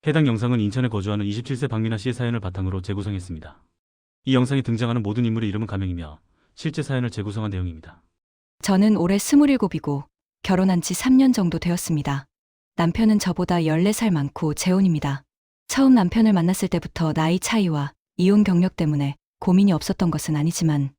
해당 영상은 인천에 거주하는 27세 박민아 씨의 사연을 바탕으로 재구성했습니다. 이 영상에 등장하는 모든 인물의 이름은 가명이며 실제 사연을 재구성한 내용입니다. 저는 올해 27이고 결혼한 지 3년 정도 되었습니다. 남편은 저보다 14살 많고 재혼입니다. 처음 남편을 만났을 때부터 나이 차이와 이혼 경력 때문에 고민이 없었던 것은 아니지만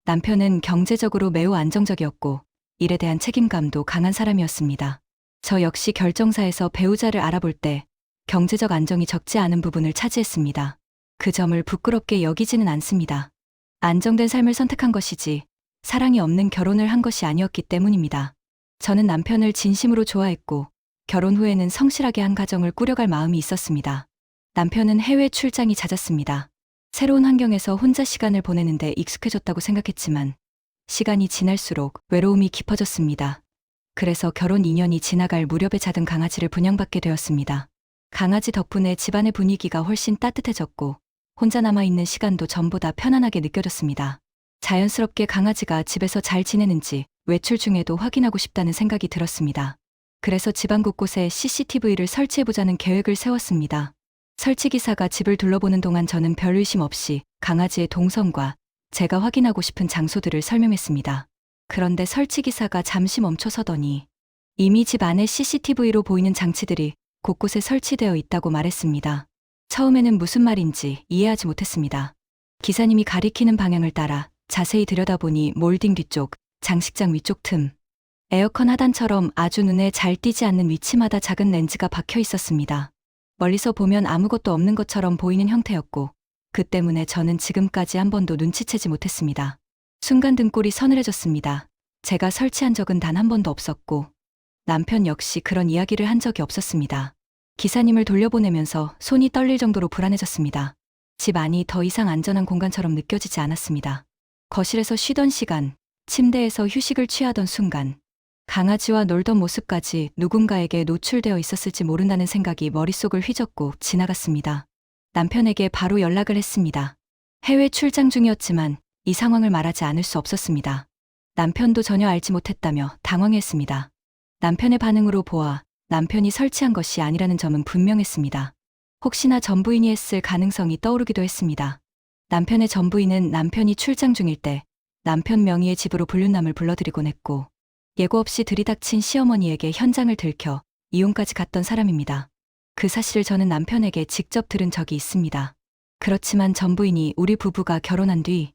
남편은 경제적으로 매우 안정적이었고 일에 대한 책임감도 강한 사람이었습니다. 저 역시 결정사에서 배우자를 알아볼 때 경제적 안정이 적지 않은 부분을 차지했습니다. 그 점을 부끄럽게 여기지는 않습니다. 안정된 삶을 선택한 것이지 사랑이 없는 결혼을 한 것이 아니었기 때문입니다. 저는 남편을 진심으로 좋아했고 결혼 후에는 성실하게 한 가정을 꾸려갈 마음이 있었습니다. 남편은 해외 출장이 잦았습니다. 새로운 환경에서 혼자 시간을 보내는데 익숙해졌다고 생각했지만 시간이 지날수록 외로움이 깊어졌습니다. 그래서 결혼 2년이 지나갈 무렵에 작은 강아지를 분양받게 되었습니다. 강아지 덕분에 집안의 분위기가 훨씬 따뜻해졌고 혼자 남아있는 시간도 전보다 편안하게 느껴졌습니다. 자연스럽게 강아지가 집에서 잘 지내는지 외출 중에도 확인하고 싶다는 생각이 들었습니다. 그래서 집안 곳곳에 CCTV를 설치해보자는 계획을 세웠습니다. 설치기사가 집을 둘러보는 동안 저는 별 의심 없이 강아지의 동선과 제가 확인하고 싶은 장소들을 설명했습니다. 그런데 설치기사가 잠시 멈춰서더니 이미 집 안에 CCTV로 보이는 장치들이 곳곳에 설치되어 있다고 말했습니다. 처음에는 무슨 말인지 이해하지 못했습니다. 기사님이 가리키는 방향을 따라 자세히 들여다보니 몰딩 뒤쪽, 장식장 위쪽 틈, 에어컨 하단처럼 아주 눈에 잘 띄지 않는 위치마다 작은 렌즈가 박혀 있었습니다. 멀리서 보면 아무것도 없는 것처럼 보이는 형태였고 그 때문에 저는 지금까지 한 번도 눈치채지 못했습니다. 순간 등골이 서늘해졌습니다. 제가 설치한 적은 단 한 번도 없었고 남편 역시 그런 이야기를 한 적이 없었습니다. 기사님을 돌려보내면서 손이 떨릴 정도로 불안해졌습니다. 집 안이 더 이상 안전한 공간처럼 느껴지지 않았습니다. 거실에서 쉬던 시간, 침대에서 휴식을 취하던 순간, 강아지와 놀던 모습까지 누군가에게 노출되어 있었을지 모른다는 생각이 머릿속을 휘젓고 지나갔습니다. 남편에게 바로 연락을 했습니다. 해외 출장 중이었지만 이 상황을 말하지 않을 수 없었습니다. 남편도 전혀 알지 못했다며 당황했습니다. 남편의 반응으로 보아 남편이 설치한 것이 아니라는 점은 분명했습니다. 혹시나 전 부인이 했을 가능성이 떠오르기도 했습니다. 남편의 전 부인은 남편이 출장 중일 때 남편 명의의 집으로 불륜남을 불러들이곤 했고 예고 없이 들이닥친 시어머니에게 현장을 들켜 이혼까지 갔던 사람입니다. 그 사실을 저는 남편에게 직접 들은 적이 있습니다. 그렇지만 전 부인이 우리 부부가 결혼한 뒤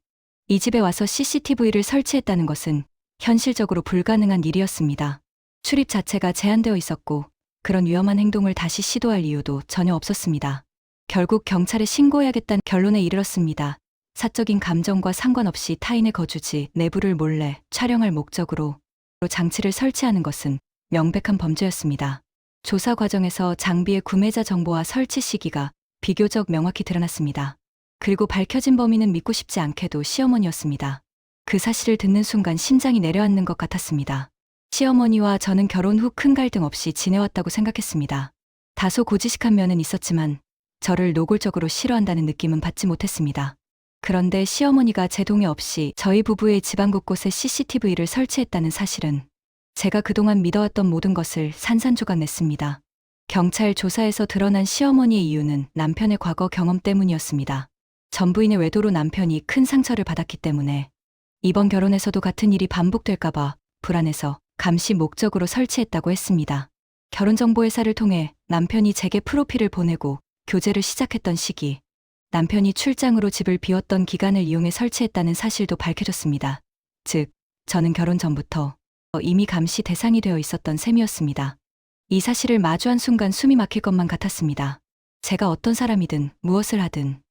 이 집에 와서 CCTV를 설치했다는 것은 현실적으로 불가능한 일이었습니다. 출입 자체가 제한되어 있었고 그런 위험한 행동을 다시 시도할 이유도 전혀 없었습니다. 결국 경찰에 신고해야겠다는 결론에 이르렀습니다. 사적인 감정과 상관없이 타인의 거주지 내부를 몰래 촬영할 목적으로 장치를 설치하는 것은 명백한 범죄였습니다. 조사 과정에서 장비의 구매자 정보와 설치 시기가 비교적 명확히 드러났습니다. 그리고 밝혀진 범인은 믿고 싶지 않게도 시어머니였습니다. 그 사실을 듣는 순간 심장이 내려앉는 것 같았습니다. 시어머니와 저는 결혼 후 큰 갈등 없이 지내왔다고 생각했습니다. 다소 고지식한 면은 있었지만 저를 노골적으로 싫어한다는 느낌은 받지 못했습니다. 그런데 시어머니가 제 동의 없이 저희 부부의 집안 곳곳에 CCTV를 설치했다는 사실은 제가 그동안 믿어왔던 모든 것을 산산조각 냈습니다. 경찰 조사에서 드러난 시어머니의 이유는 남편의 과거 경험 때문이었습니다. 전 부인의 외도로 남편이 큰 상처를 받았기 때문에 이번 결혼에서도 같은 일이 반복될까봐 불안해서 감시 목적으로 설치했다고 했습니다. 결혼정보회사를 통해 남편이 제게 프로필을 보내고 교제를 시작했던 시기, 남편이 출장으로 집을 비웠던 기간을 이용해 설치했다는 사실도 밝혀졌습니다. 즉, 저는 결혼 전부터 이미 감시 대상이 되어 있었던 셈이었습니다. 이 사실을 마주한 순간 숨이 막힐 것만 같았습니다. 제가 어떤 사람이든 무엇을 하든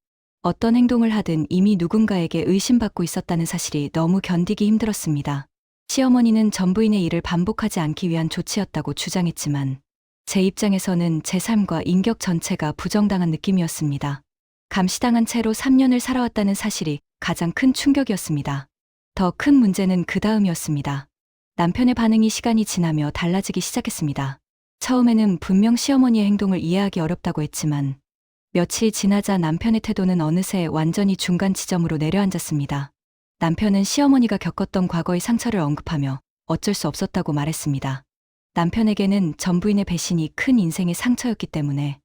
어떤 행동을 하든 이미 누군가에게 의심받고 있었다는 사실이 너무 견디기 힘들었습니다. 시어머니는 전 부인의 일을 반복하지 않기 위한 조치였다고 주장했지만 제 입장에서는 제 삶과 인격 전체가 부정당한 느낌이었습니다. 감시당한 채로 3년을 살아왔다는 사실이 가장 큰 충격이었습니다. 더 큰 문제는 그 다음이었습니다. 남편의 반응이 시간이 지나며 달라지기 시작했습니다. 처음에는 분명 시어머니의 행동을 이해하기 어렵다고 했지만 며칠 지나자 남편의 태도는 어느새 완전히 중간 지점으로 내려앉았습니다. 남편은 시어머니가 겪었던 과거의 상처를 언급하며 어쩔 수 없었다고 말했습니다. 남편에게는 전 부인의 배신이 큰 인생의 상처였기 때문에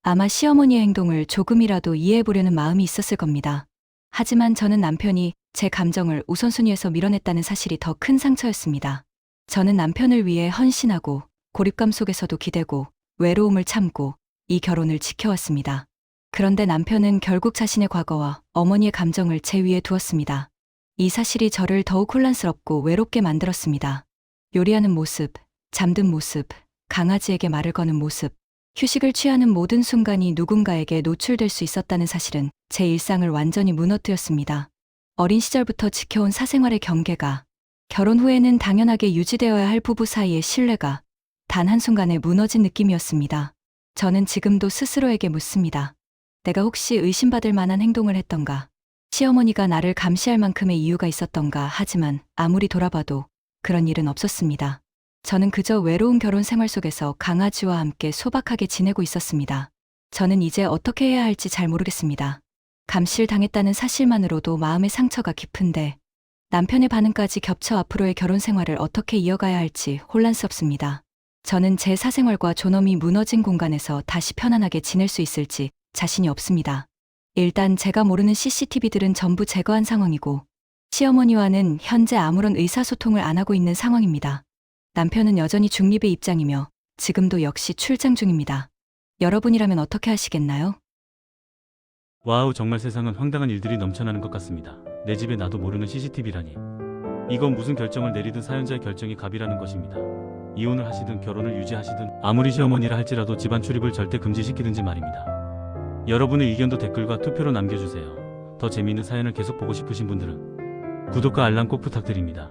아마 시어머니의 행동을 조금이라도 이해해보려는 마음이 있었을 겁니다. 하지만 저는 남편이 제 감정을 우선순위에서 밀어냈다는 사실이 더 큰 상처였습니다. 저는 남편을 위해 헌신하고 고립감 속에서도 기대고 외로움을 참고 이 결혼을 지켜왔습니다. 그런데 남편은 결국 자신의 과거와 어머니의 감정을 제 위에 두었습니다. 이 사실이 저를 더욱 혼란스럽고 외롭게 만들었습니다. 요리하는 모습, 잠든 모습, 강아지에게 말을 거는 모습, 휴식을 취하는 모든 순간이 누군가에게 노출될 수 있었다는 사실은 제 일상을 완전히 무너뜨렸습니다. 어린 시절부터 지켜온 사생활의 경계가, 결혼 후에는 당연하게 유지되어야 할 부부 사이의 신뢰가 단 한순간에 무너진 느낌이었습니다. 저는 지금도 스스로에게 묻습니다. 내가 혹시 의심받을 만한 행동을 했던가? 시어머니가 나를 감시할 만큼의 이유가 있었던가? 하지만 아무리 돌아봐도 그런 일은 없었습니다. 저는 그저 외로운 결혼 생활 속에서 강아지와 함께 소박하게 지내고 있었습니다. 저는 이제 어떻게 해야 할지 잘 모르겠습니다. 감시를 당했다는 사실만으로도 마음의 상처가 깊은데 남편의 반응까지 겹쳐 앞으로의 결혼 생활을 어떻게 이어가야 할지 혼란스럽습니다. 저는 제 사생활과 존엄이 무너진 공간에서 다시 편안하게 지낼 수 있을지 자신이 없습니다. 일단 제가 모르는 CCTV들은 전부 제거한 상황이고 시어머니와는 현재 아무런 의사소통을 안 하고 있는 상황입니다. 남편은 여전히 중립의 입장이며 지금도 역시 출장 중입니다. 여러분이라면 어떻게 하시겠나요? 와우, 정말 세상은 황당한 일들이 넘쳐나는 것 같습니다. 내 집에 나도 모르는 CCTV라니. 이건 무슨 결정을 내리든 사연자의 결정이 갑이라는 것입니다. 이혼을 하시든 결혼을 유지하시든 아무리 시어머니라 할지라도 집안 출입을 절대 금지시키든지 말입니다. 여러분의 의견도 댓글과 투표로 남겨주세요. 더 재미있는 사연을 계속 보고 싶으신 분들은 구독과 알람 꼭 부탁드립니다.